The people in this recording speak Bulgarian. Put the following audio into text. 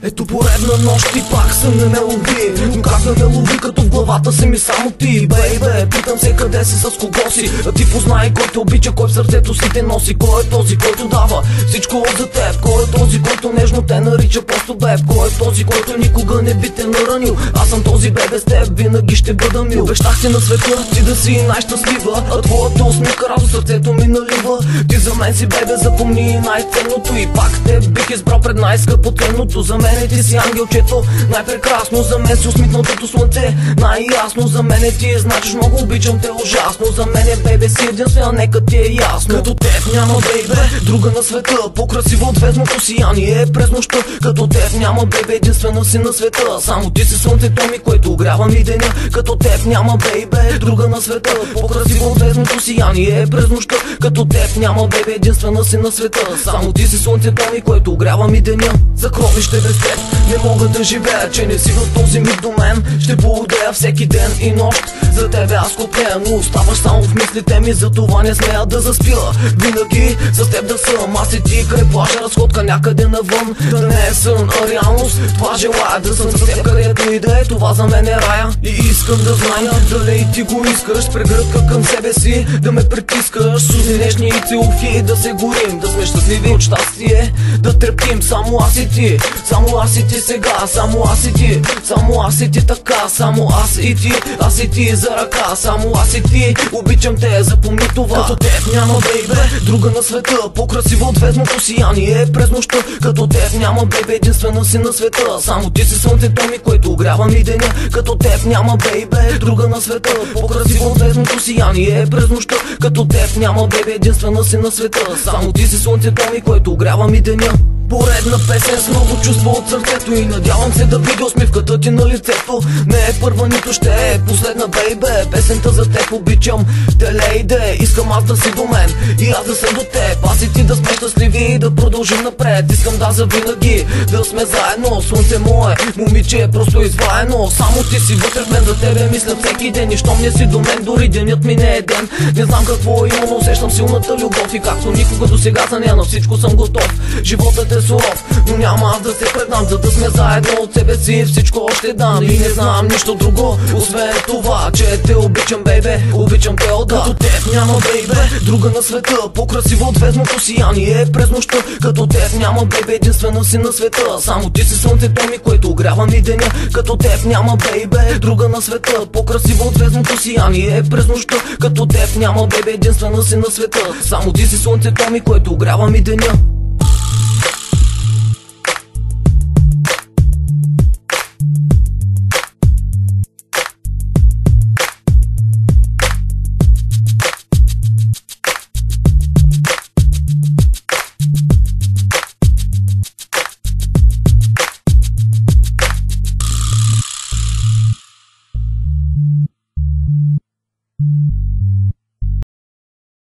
Ето поредна нощ и пак съм на мелодии, но как да ме лови, като в главата си ми само ти, бейбе. Питам се къде си, с кого си, а ти познай кой те обича, кой в сърцето си те носи. Кой е този, който дава всичко за теб? Кой е този, който нежно те нарича просто беб? Кой е този, който никога не би те наранил? Аз съм този бебе, с теб винаги ще бъда мил. Обещах ти на света, ти да си най-щастлива, а твоята усмивка радост сърцето ми налива. Ти за мен си бебе, запомни най-ценното, и пак те бих избрал пред най-скъпоценното. За мен ти си ангелчето, най-прекрасно. За мен си усмихнатото слънце, най-ясно. За мен ти значиш много, обичам те ужасно. За мен бебе си единствена, нека ти е ясно. Като теб няма бебе, друга на света, по-красиво от звездното сияние през нощта. Като теб няма бебе, единствена си на света. Само ти си слънцето ми, което огрява ми деня. Като теб няма бебе, друга на света, по-красиво от звездното сияние през нощта. Като теб няма бебе, единствена си на света. Само ти си слънцето ми, което огрява ми деня. За гробище без теб не мога да живея, че не си в този миг до мен. Ще поудея всеки ден и нощ за тебе аз копнея, но оставаш само в мислите ми, за това не смея да заспила. Винаги с теб да съм, аз и ти край плажа, разходка някъде навън. Да не е сън, а реалност, това желая да съм с теб където и да е, това за мен е рая. И искам да зная дали и ти го искаш, с прегръдка към себе си да ме притискаш, с устни нежни и целухи да се горим, да сме щастливи от щастие, да трептим само аз и ти, само аз и ти сега, само аз и ти, само аз и ти така, само аз и ти за ръка, само аз и ти, обичам те, запомни това. Като теб няма бейбе, друга на света, по-красиво от звездното сияние през нощта. Като теб няма бейбе, единствена си на света. Само ти си слънцето ми, което огрява ми деня. Като теб няма бейбе, друга на света, по-красиво от звездното сияние през нощта. Като теб няма бейбе, единствена си на света. Само ти си слънцето ми, което огрява ми деня. Поредна песен с много чувства от сърцето, и надявам се да видя усмивката ти на лицето. Не е първа, нито ще е последна, бейбе. Песента за теб обичам те, лейде. Искам аз да си до мен и аз да съм до теб. Аз и ти да сме щастливи и да продължим напред. Искам да завинаги да сме заедно. Слънце мое, момиче е просто изваяно. Само ти си вътре в мен, за тебе мисля всеки ден. И щом не си до мен, дори денят ми не е ден. Не знам какво има, но усещам силната любов. И както никога до сега за нея, на всичко съм готов. Животът е суров, но няма аз да се предам, за да сме заедно. От себе си всичко още дам и не знам нищо друго, освен това, че те обичам, бейбе, обичам те, о да. Като теб няма бейбе, друга на света, по-красиво от звездното сияние през нощта. Като теб няма бейбе, единствена си на света. Само ти си слънцето ми, което огрява ми деня. Като теб няма бейбе, друга на света, по-красиво от звездното сияние през нощта. Като теб няма бейбе, единствена си на света. Само ти си слънцето ми, което огрява ми деня.